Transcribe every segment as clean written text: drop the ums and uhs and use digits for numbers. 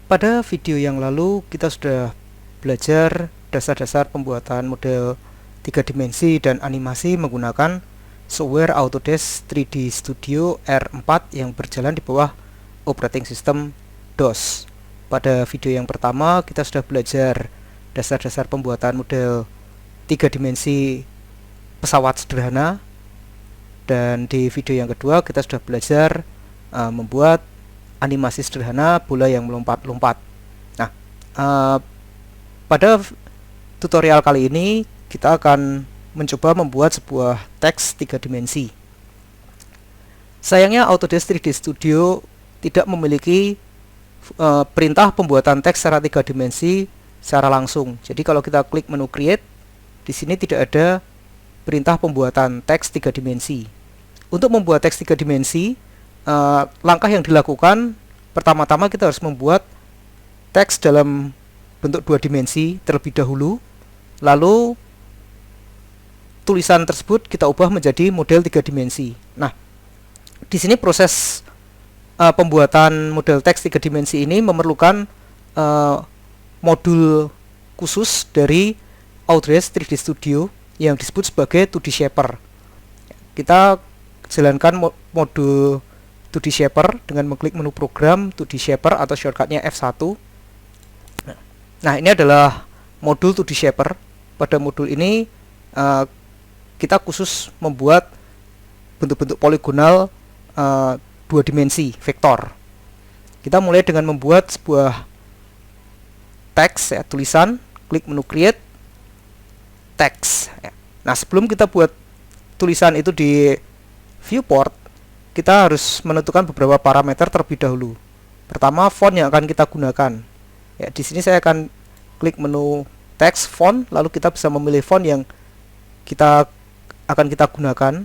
Pada video yang lalu kita sudah belajar dasar-dasar pembuatan model 3 dimensi dan animasi menggunakan software Autodesk 3D Studio R4 yang berjalan di bawah operating system DOS. Pada video yang pertama kita sudah belajar dasar-dasar pembuatan model 3 dimensi pesawat sederhana, dan di video yang kedua kita sudah belajar membuat animasi sederhana bola yang melompat-lompat. Nah, pada tutorial kali ini kita akan mencoba membuat sebuah teks 3 dimensi. Sayangnya Autodesk 3D Studio tidak memiliki perintah pembuatan teks secara 3 dimensi secara langsung. Jadi kalau kita klik menu create, di sini tidak ada perintah pembuatan teks 3 dimensi. Untuk membuat teks 3 dimensi, langkah yang dilakukan pertama-tama kita harus membuat teks dalam bentuk 2 dimensi terlebih dahulu, lalu tulisan tersebut kita ubah menjadi model 3 dimensi. Nah, di sini proses pembuatan model teks 3 dimensi ini memerlukan modul khusus dari Autodesk 3D Studio yang disebut sebagai 2D Shaper. Kita jalankan modul 2D Shaper dengan mengklik menu program 2D Shaper atau shortcutnya F1. Nah, ini adalah modul 2D Shaper. Pada modul ini kita khusus membuat bentuk-bentuk poligonal 2 dimensi vektor. Kita mulai dengan membuat sebuah teks, tulisan. Klik menu create teks. Nah, sebelum kita buat tulisan itu di viewport, kita harus menentukan beberapa parameter terlebih dahulu. Pertama, font yang akan kita gunakan. Ya, di sini saya akan klik menu text font, lalu kita bisa memilih font yang akan kita gunakan.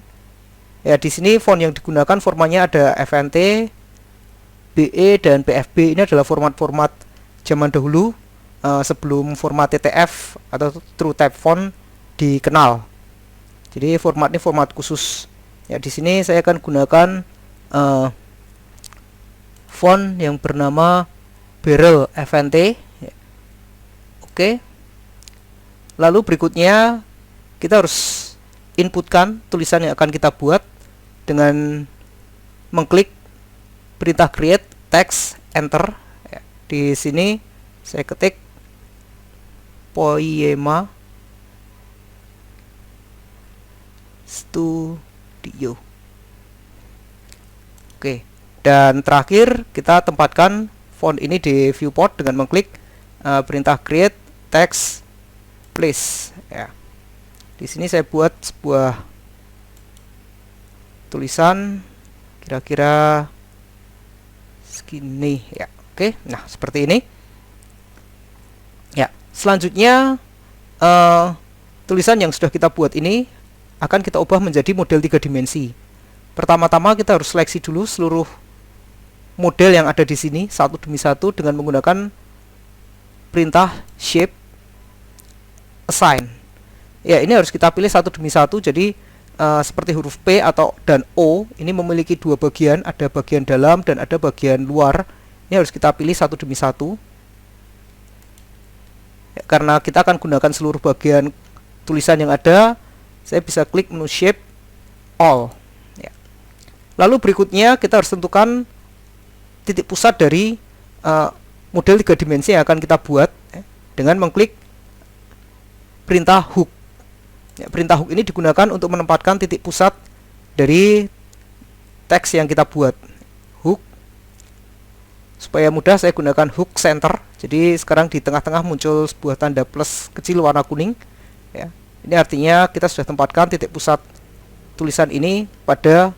Ya, di sini font yang digunakan formatnya ada FNT, BE dan PFB. Ini adalah format-format zaman dahulu sebelum format TTF atau True Type Font dikenal. Jadi format ini format khusus. Ya, di sini saya akan gunakan font yang bernama Barrel FNT. Ya. Oke. Lalu berikutnya kita harus inputkan tulisan yang akan kita buat dengan mengklik perintah create text enter. Ya. Di sini saya ketik Poema Studio. Oke, dan terakhir kita tempatkan font ini di viewport dengan mengklik perintah create text place. Ya, di sini saya buat sebuah tulisan kira-kira segini. Ya, oke. Nah, seperti ini. Ya, selanjutnya tulisan yang sudah kita buat ini akan kita ubah menjadi model 3 dimensi. Pertama-tama kita harus seleksi dulu seluruh model yang ada di sini satu demi satu dengan menggunakan perintah shape assign. Ya, ini harus kita pilih satu demi satu. Jadi seperti huruf P dan O ini memiliki dua bagian, ada bagian dalam dan ada bagian luar. Ini harus kita pilih satu demi satu. Ya, karena kita akan gunakan seluruh bagian tulisan yang ada, saya bisa klik menu shape all. Ya. Lalu berikutnya kita harus tentukan titik pusat dari model 3 dimensi yang akan kita buat dengan mengklik perintah hook. Ya, perintah hook ini digunakan untuk menempatkan titik pusat dari teks yang kita buat. Hook. Supaya mudah saya gunakan hook center. Jadi sekarang di tengah-tengah muncul sebuah tanda plus kecil warna kuning. Ya. Ini artinya kita sudah tempatkan titik pusat tulisan ini pada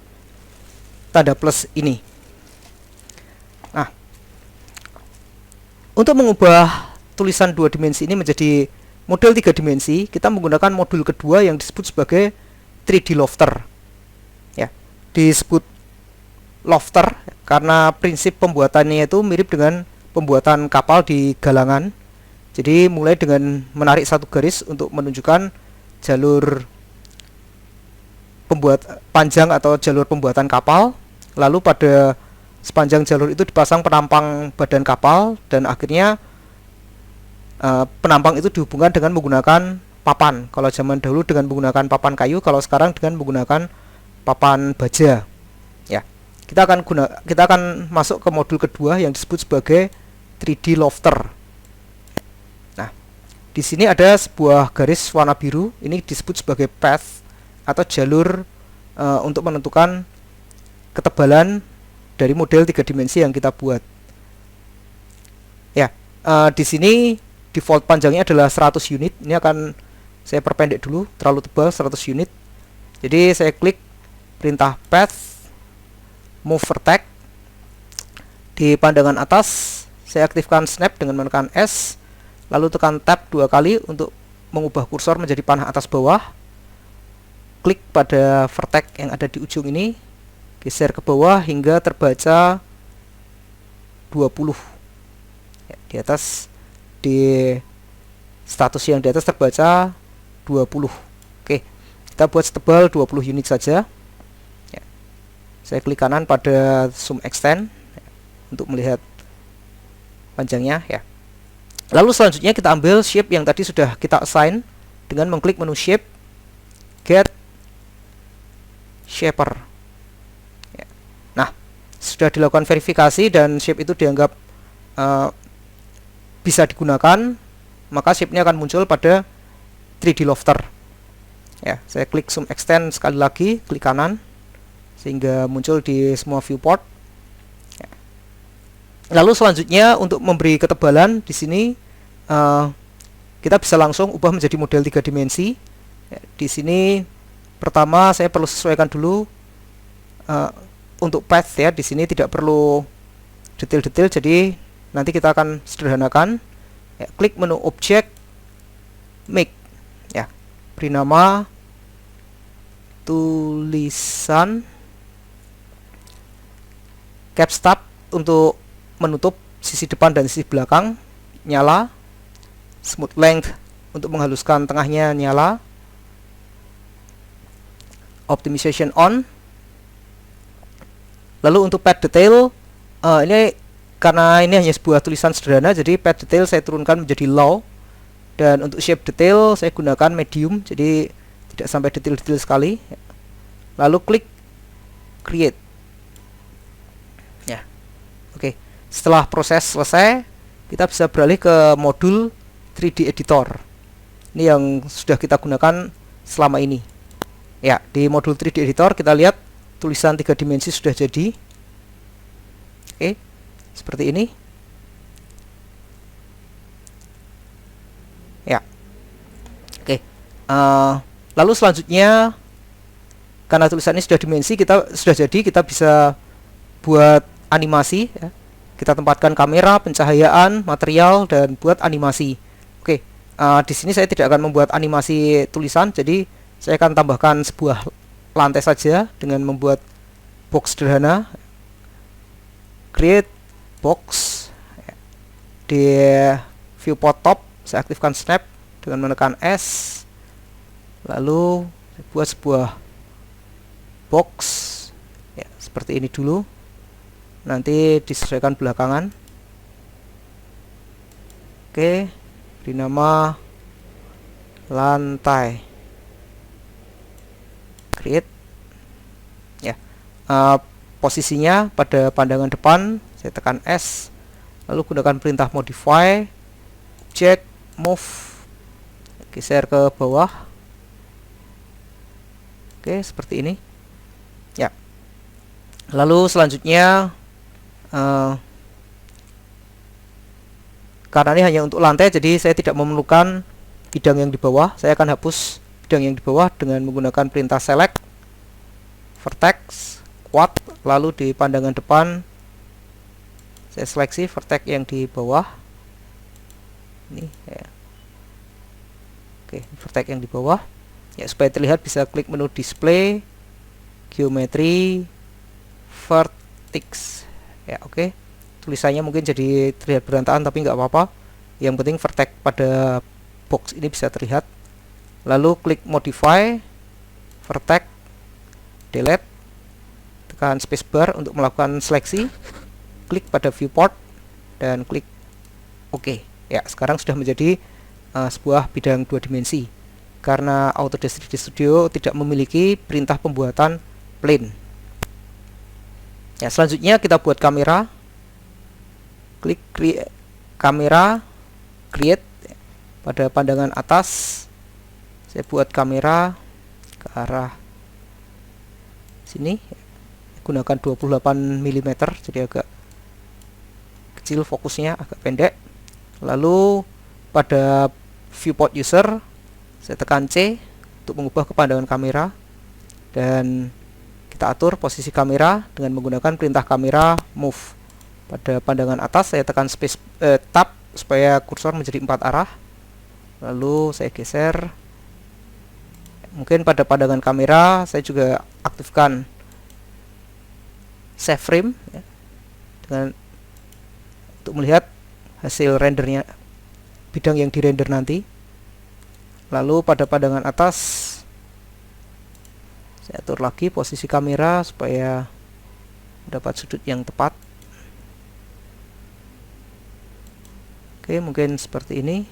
tanda plus ini. Nah, untuk mengubah tulisan 2 dimensi ini menjadi model 3 dimensi, kita menggunakan modul kedua yang disebut sebagai 3D Lofter. Ya, disebut lofter karena prinsip pembuatannya itu mirip dengan pembuatan kapal di galangan. Jadi mulai dengan menarik satu garis untuk menunjukkan jalur panjang atau jalur pembuatan kapal. Lalu pada sepanjang jalur itu dipasang penampang badan kapal, dan akhirnya penampang itu dihubungkan dengan menggunakan papan. Kalau zaman dahulu dengan menggunakan papan kayu, kalau sekarang dengan menggunakan papan baja. Ya, kita akan masuk ke modul kedua yang disebut sebagai 3D lofter. Nah, di sini ada sebuah garis warna biru, ini disebut sebagai path atau jalur untuk menentukan ketebalan dari model 3 dimensi yang kita buat. Ya, di sini default panjangnya adalah 100 unit. Ini akan saya perpendek dulu, terlalu tebal 100 unit. Jadi saya klik perintah path, move vertex. Di pandangan atas saya aktifkan snap dengan menekan S, lalu tekan tab 2 kali untuk mengubah kursor menjadi panah atas bawah. Klik pada vertex yang ada di ujung ini, geser ke bawah hingga terbaca 20. Ya, di atas, di status yang di atas terbaca 20. Oke, kita buat setebal 20 unit saja. Ya, saya klik kanan pada zoom extend ya, untuk melihat panjangnya ya. Lalu selanjutnya kita ambil shape yang tadi sudah kita assign dengan mengklik menu shape, get shaper. Ya. Nah, sudah dilakukan verifikasi dan shape itu dianggap bisa digunakan, maka shape-nya akan muncul pada 3D lofter. Ya, saya klik zoom extend sekali lagi, klik kanan sehingga muncul di semua viewport. Ya. Lalu selanjutnya untuk memberi ketebalan di sini kita bisa langsung ubah menjadi model 3 dimensi. Ya, di sini pertama saya perlu sesuaikan dulu untuk path ya. Di sini tidak perlu detail-detail, jadi nanti kita akan sederhanakan. Ya, klik menu object, make ya, beri nama tulisan, caps tab untuk menutup sisi depan dan sisi belakang, nyala, smooth length untuk menghaluskan tengahnya nyala, optimization on. Lalu untuk pad detail, ini karena ini hanya sebuah tulisan sederhana, jadi pad detail saya turunkan menjadi low, dan untuk shape detail saya gunakan medium, jadi tidak sampai detail-detail sekali. Lalu klik create. Ya, oke. Setelah proses selesai, kita bisa beralih ke modul 3D editor. Ini yang sudah kita gunakan selama ini. Ya, di modul 3D editor kita lihat tulisan 3 dimensi sudah jadi. Oke, seperti ini. Ya, oke. Lalu selanjutnya, karena tulisan ini sudah dimensi, kita bisa buat animasi. Ya. Kita tempatkan kamera, pencahayaan, material, dan buat animasi. Oke, di sini saya tidak akan membuat animasi tulisan, jadi saya akan tambahkan sebuah lantai saja dengan membuat box sederhana. Create box. Di viewport top saya aktifkan snap dengan menekan S, lalu buat sebuah box ya, seperti ini dulu, nanti disesuaikan belakangan. Oke, beri nama lantai, create ya. Posisinya pada pandangan depan saya tekan S, lalu gunakan perintah modify, object, move, geser ke bawah. Oke, seperti ini ya. Lalu selanjutnya, karena ini hanya untuk lantai, jadi saya tidak memerlukan bidang yang di bawah. Saya akan hapus bidang yang di bawah dengan menggunakan perintah select, vertex, quad, lalu di pandangan depan saya seleksi vertex yang di bawah ini ya. Oke, vertex yang di bawah ya, supaya terlihat bisa klik menu display, geometry, vertex ya. Oke, tulisannya mungkin jadi terlihat berantakan, tapi nggak apa-apa, yang penting vertex pada box ini bisa terlihat. Lalu klik modify, vertex, delete, tekan spacebar untuk melakukan seleksi. klik pada viewport dan klik OK. Ya, sekarang sudah menjadi sebuah bidang 2 dimensi karena Autodesk 3D Studio tidak memiliki perintah pembuatan plane. Ya, selanjutnya kita buat kamera. Klik kamera, create. Pada pandangan atas saya buat kamera ke arah sini, gunakan 28 mm, jadi agak kecil fokusnya, agak pendek. Lalu pada viewport user saya tekan C untuk mengubah ke pandangan kamera, dan kita atur posisi kamera dengan menggunakan perintah kamera move. Pada pandangan atas saya tekan space tab supaya kursor menjadi 4 arah. Lalu saya geser. Mungkin pada pandangan kamera saya juga aktifkan save frame ya, dengan untuk melihat hasil rendernya, bidang yang dirender nanti. Lalu pada pandangan atas saya atur lagi posisi kamera supaya mendapat sudut yang tepat. Oke, mungkin seperti ini.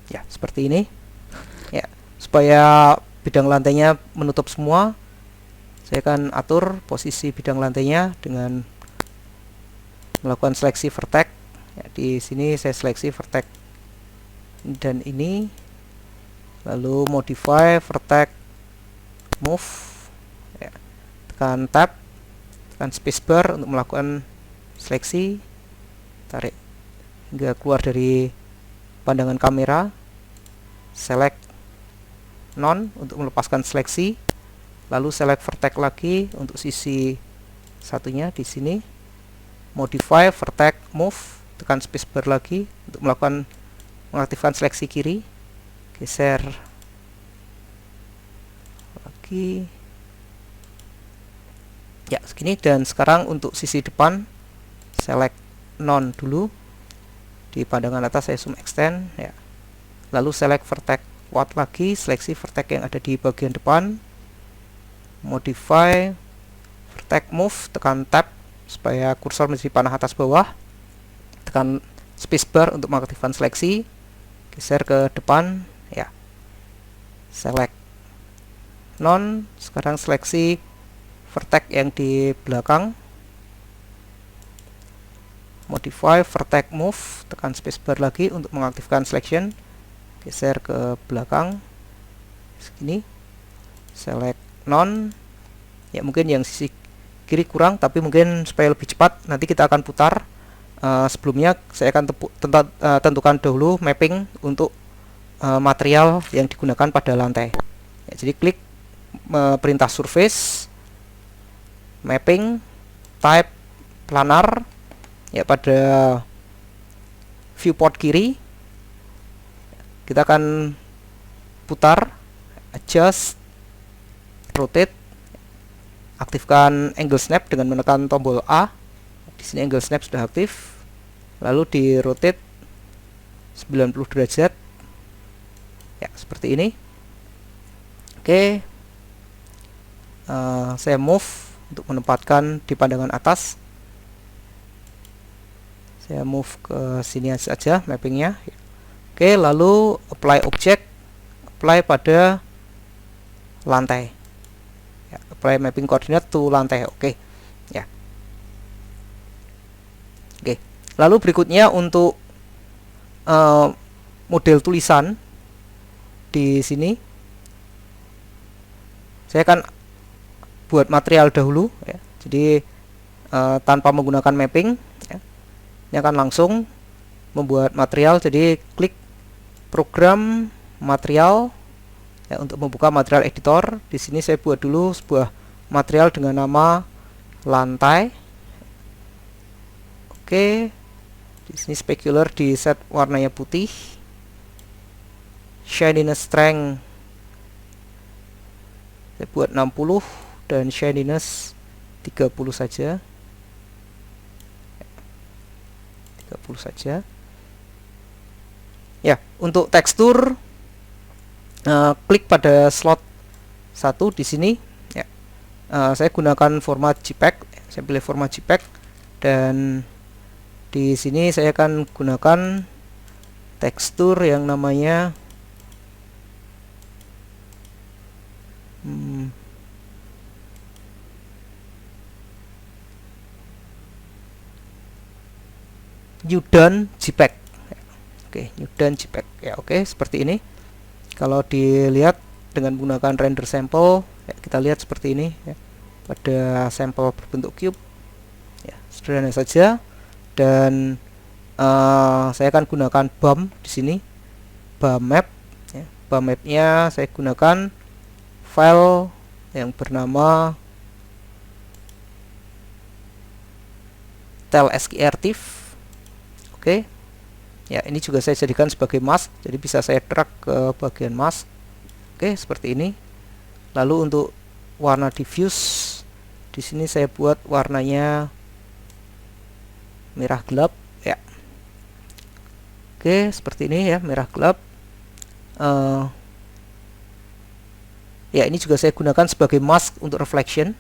Ya, seperti ini. Ya, supaya bidang lantainya menutup semua, saya akan atur posisi bidang lantainya dengan melakukan seleksi vertex. Ya, di sini saya seleksi vertex dan ini, lalu modify vertex move. Ya, tekan tab, tekan spacebar untuk melakukan seleksi, tarik hingga keluar dari pandangan kamera. Select none untuk melepaskan seleksi, lalu select vertex lagi untuk sisi satunya di sini. Modify vertex move, tekan spacebar lagi untuk mengaktifkan seleksi kiri. Geser lagi. Ya, segini. Dan sekarang untuk sisi depan select none dulu. Di pandangan atas saya zoom extend ya. Lalu select vertex quad lagi, seleksi vertex yang ada di bagian depan. Modify vertex move, tekan tab supaya kursor menjadi panah atas bawah. Tekan spacebar untuk mengaktifkan seleksi. Geser ke depan ya. Select none. Sekarang seleksi vertex yang di belakang. Modify vertex move, tekan spacebar lagi untuk mengaktifkan selection. Geser ke belakang segini. Select none. Ya, mungkin yang sisi kiri kurang, tapi mungkin supaya lebih cepat nanti kita akan putar. Sebelumnya saya akan tentukan dahulu mapping untuk material yang digunakan pada lantai ya, jadi klik perintah surface, mapping, type planar ya. Pada viewport kiri kita akan putar, adjust, rotate, aktifkan angle snap dengan menekan tombol A. Di sini angle snap sudah aktif. Lalu di rotate 90 derajat. Ya, seperti ini. Oke. Saya move untuk menempatkan di pandangan atas. Saya move ke sini saja mappingnya. Oke, lalu apply object, apply pada lantai. Ya, apply mapping coordinate to lantai. Oke. Ya. Oke. Lalu berikutnya untuk model tulisan di sini saya akan buat material dahulu ya. Jadi tanpa menggunakan mapping ya. Ini akan langsung membuat material. Jadi klik program material ya, untuk membuka material editor. Di sini saya buat dulu sebuah material dengan nama lantai. Oke. Di sini specular di set warnanya putih. Shininess strength saya buat 60 dan shininess 30 saja. 30 saja. Ya, untuk tekstur klik pada slot 1 di sini ya. Saya gunakan format JPEG, saya pilih format JPEG, dan di sini saya akan gunakan tekstur yang namanya Newdone JPEG. Oke, Newdone JPEG ya. Oke, seperti ini. Kalau dilihat dengan menggunakan render sampel ya, kita lihat seperti ini ya. Pada sampel berbentuk cube ya, sederhana saja. Dan saya akan gunakan BAM di sini, BAM map ya. BAM mapnya saya gunakan file yang bernama TileSkRTIFF. Oke ya, ini juga saya jadikan sebagai mask, jadi bisa saya drag ke bagian mask. Oke, seperti ini. Lalu untuk warna diffuse, di sini saya buat warnanya merah gelap ya. Oke, seperti ini ya, merah gelap. Ya, ini juga saya gunakan sebagai mask untuk reflection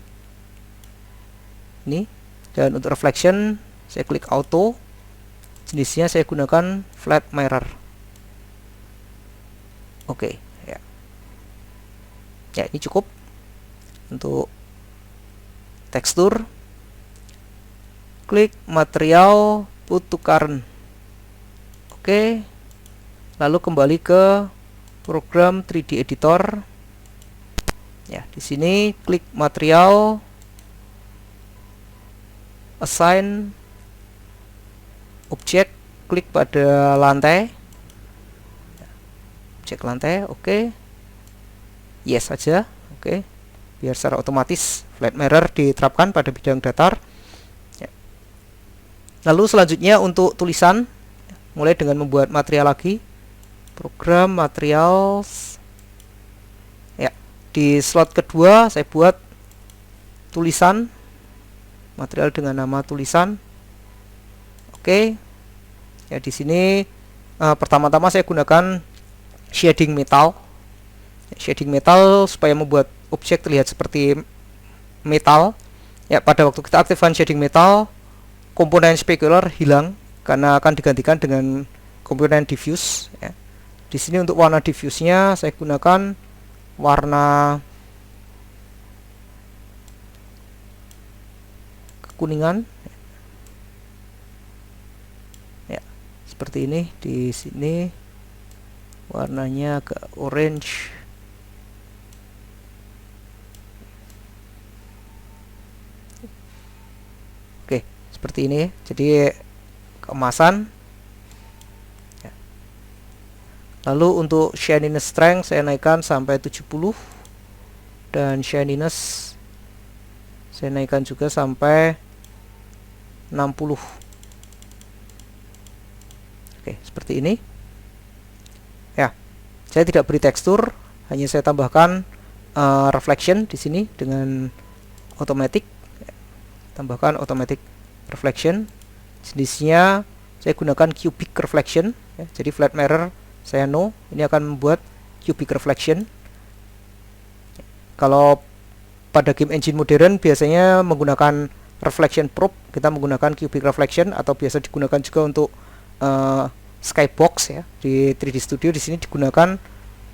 ini. Dan untuk reflection saya klik auto, jenisnya saya gunakan flat mirror. Oke ya. Ya, ini cukup untuk tekstur. Klik material, put to current. Oke. Lalu kembali ke program 3D editor. Ya, di sini klik material, assign objek, klik pada lantai, objek lantai. Oke, yes saja. Oke, biar secara otomatis flat mirror diterapkan pada bidang datar ya. Lalu selanjutnya untuk tulisan, mulai dengan membuat material lagi, program materials ya. Di slot kedua saya buat tulisan, material dengan nama tulisan. Oke ya, di sini pertama-tama saya gunakan shading metal. Shading metal supaya membuat objek terlihat seperti metal ya. Pada waktu kita aktifkan shading metal, komponen specular hilang karena akan digantikan dengan komponen diffuse ya. Di sini untuk warna diffuse-nya saya gunakan warna kekuningan ya, seperti ini. Di sini warnanya agak orange. Oke, seperti ini. Jadi keemasan ya. Lalu untuk shininess strength saya naikkan sampai 70, dan shininess saya naikkan juga sampai 60. Oke, seperti ini ya. Saya tidak beri tekstur, hanya saya tambahkan reflection di sini dengan automatic. Tambahkan automatic reflection, jenisnya saya gunakan cubic reflection ya. Jadi flat mirror saya no, ini akan membuat cubic reflection. Kalau pada game engine modern biasanya menggunakan reflection probe, kita menggunakan cubic reflection, atau biasa digunakan juga untuk skybox ya. Di 3D Studio di sini digunakan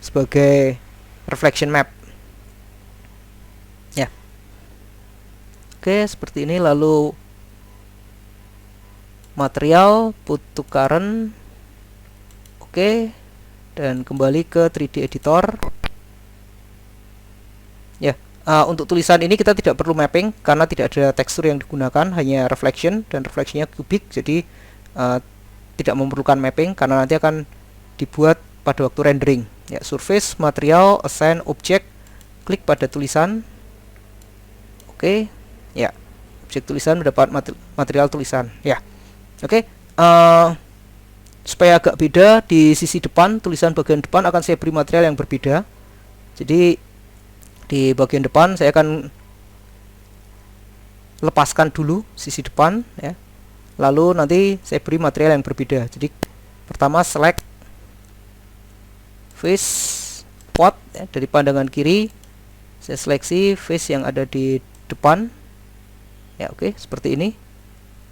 sebagai reflection map ya. Oke, seperti ini. Lalu material, put to current. Oke, dan kembali ke 3D editor ya. Untuk tulisan ini kita tidak perlu mapping karena tidak ada tekstur yang digunakan, hanya reflection, dan reflectionnya cubic, jadi tidak memerlukan mapping karena nanti akan dibuat pada waktu rendering ya. Surface, material, assign object, klik pada tulisan. Oke ya, objek tulisan mendapat material tulisan ya. Oke, supaya agak beda, di sisi depan, tulisan bagian depan akan saya beri material yang berbeda. Jadi di bagian depan saya akan lepaskan dulu sisi depan ya, lalu nanti saya beri material yang berbeda. Jadi pertama select face, viewport ya, dari pandangan kiri saya seleksi face yang ada di depan ya, oke, seperti ini.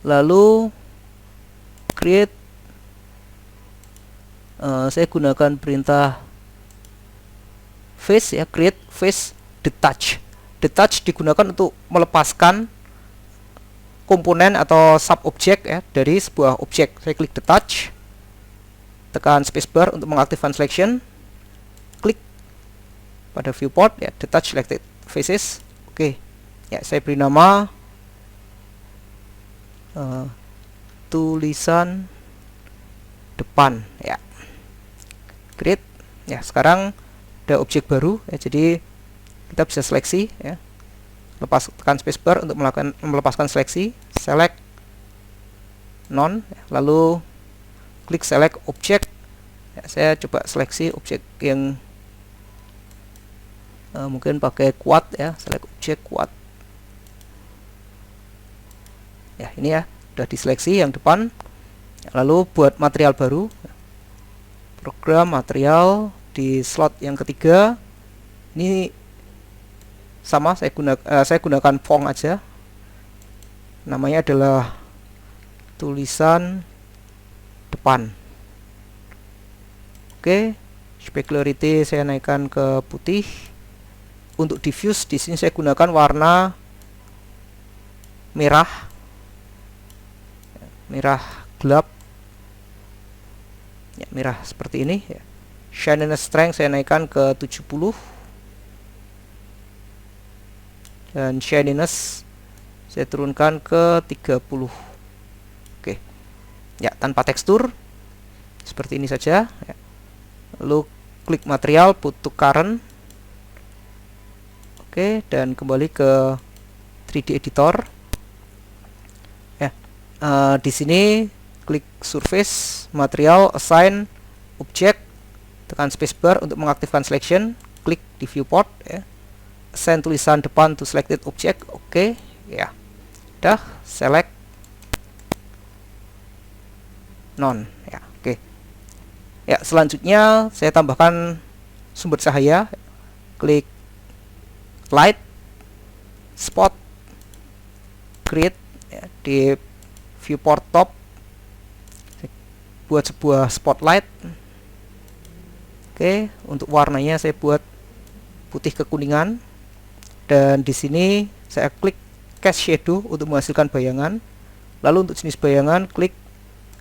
Lalu create, saya gunakan perintah face ya, create face detach. Detach digunakan untuk melepaskan komponen atau sub objek ya dari sebuah objek. Saya klik detach, tekan spacebar untuk mengaktifkan selection, klik pada viewport ya, detach selected faces. Oke ya, saya beri nama tulisan depan ya, create ya. Sekarang ada objek baru ya, jadi kita bisa seleksi ya, tekan spacebar untuk melepaskan seleksi, select none ya, lalu klik select object ya, saya coba seleksi objek yang mungkin pakai quad ya, select object quad ya, ini ya sudah diseleksi yang depan. Lalu buat material baru, program material di slot yang ketiga ini sama, saya gunakan font aja, namanya adalah tulisan depan. Oke, specularity saya naikkan ke putih. Untuk diffuse di sini saya gunakan warna merah gelap ya, merah seperti ini ya. Shininess strength saya naikkan ke 70 dan shininess saya turunkan ke 30. Oke ya, tanpa tekstur seperti ini saja ya. Lalu klik material, put to current. Oke, dan kembali ke 3D editor ya. Di sini klik surface, material, assign object, tekan spacebar untuk mengaktifkan selection, klik di viewport ya, assign tulisan depan to selected object. Oke ya, udah select none ya. Oke ya, selanjutnya saya tambahkan sumber cahaya, klik light, spot, create ya, di viewport top buat sebuah spotlight. Oke, untuk warnanya saya buat putih kekuningan, dan di sini saya klik cast shadow untuk menghasilkan bayangan. Lalu untuk jenis bayangan klik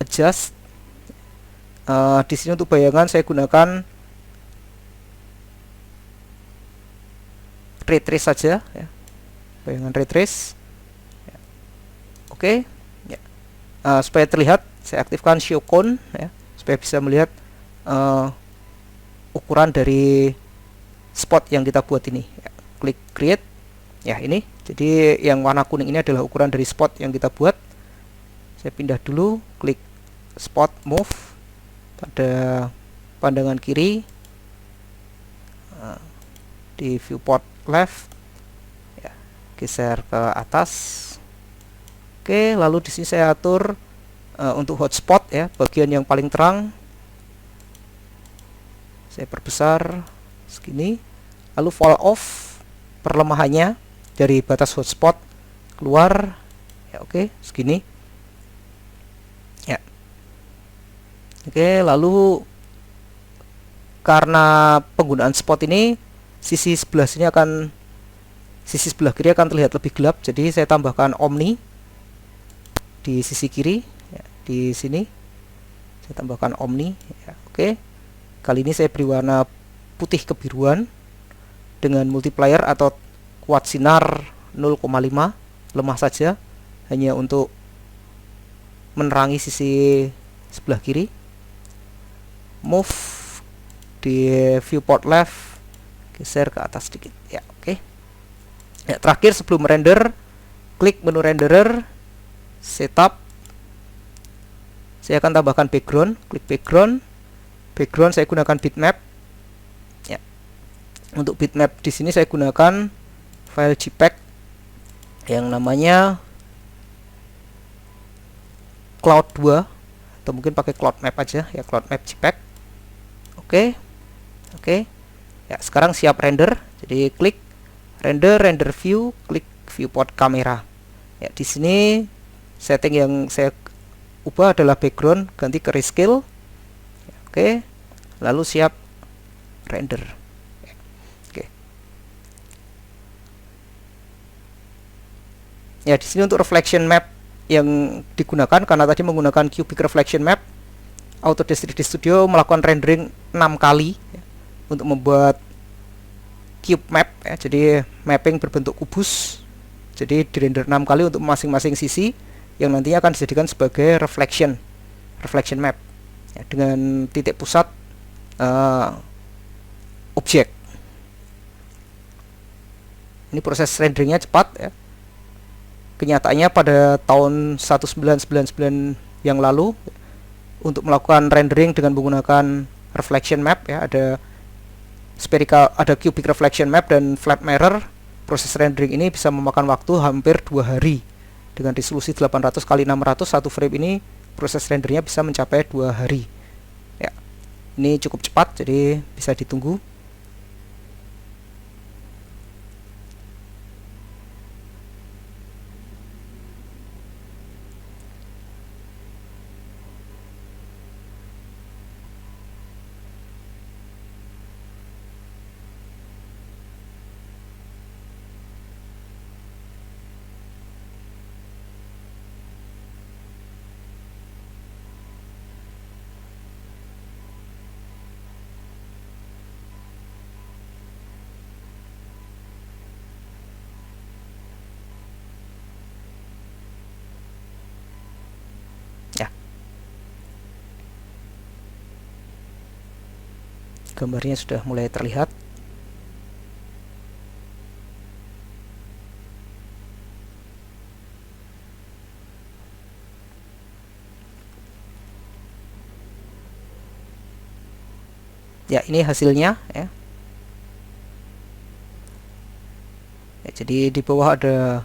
adjust. Di sini untuk bayangan saya gunakan ray trace saja ya, bayangan ray trace ya. Oke ya. Supaya terlihat saya aktifkan show cone ya, supaya bisa melihat ukuran dari spot yang kita buat ini ya. Klik create ya, ini jadi yang warna kuning ini adalah ukuran dari spot yang kita buat. Saya pindah dulu, klik spot move pada pandangan kiri di viewport left ya, geser ke atas. Oke, lalu di sini saya atur untuk hotspot ya, bagian yang paling terang saya perbesar segini. Lalu fall off, perlemahannya dari batas hotspot keluar ya, oke segini ya. Oke, lalu karena penggunaan spot ini sisi sebelah kiri akan terlihat lebih gelap, jadi saya tambahkan omni di sisi kiri ya, di sini saya tambahkan omni ya. Oke, kali ini saya beri warna putih kebiruan dengan multiplier atau kuat sinar 0,5, lemah saja, hanya untuk menerangi sisi sebelah kiri. Move di viewport left, geser ke atas sedikit ya. Oke ya, terakhir sebelum render klik menu renderer, setup, saya akan tambahkan background, klik background saya gunakan bitmap ya. Untuk bitmap di sini saya gunakan file JPEG yang namanya Cloud 2 atau mungkin pakai Cloud Map aja ya, Cloud Map JPEG. Oke Ya, sekarang siap render. Jadi klik render view, klik viewport kamera. Ya, di sini setting yang saya ubah adalah background ganti ke rescale. Oke. Lalu siap render. Oke. Ya, di sini untuk reflection map yang digunakan karena tadi menggunakan cubic reflection map, Autodesk 3D Studio melakukan rendering 6 kali ya, untuk membuat cube map ya, jadi mapping berbentuk kubus. Jadi dirender 6 kali untuk masing-masing sisi yang nantinya akan dijadikan sebagai reflection map ya, dengan titik pusat objek. Ini proses renderingnya cepat ya. Kenyataannya pada tahun 1999 yang lalu untuk melakukan rendering dengan menggunakan reflection map ya, ada spherical, ada cubic reflection map dan flat mirror, proses rendering ini bisa memakan waktu hampir 2 hari dengan resolusi 800 x 600. Satu frame ini proses rendernya bisa mencapai 2 hari ya. Ini cukup cepat, jadi bisa ditunggu. Ya, gambarnya sudah mulai terlihat. Ya, ini hasilnya ya. Ya, jadi di bawah ada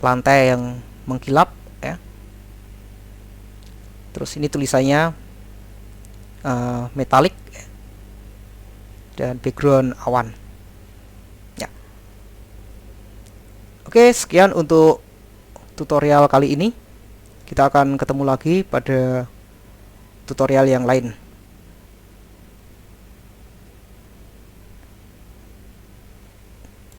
lantai yang mengkilap ya. Terus ini tulisannya metalik ya, dan background awan ya. Oke, sekian untuk tutorial kali ini. Kita akan ketemu lagi pada tutorial yang lain.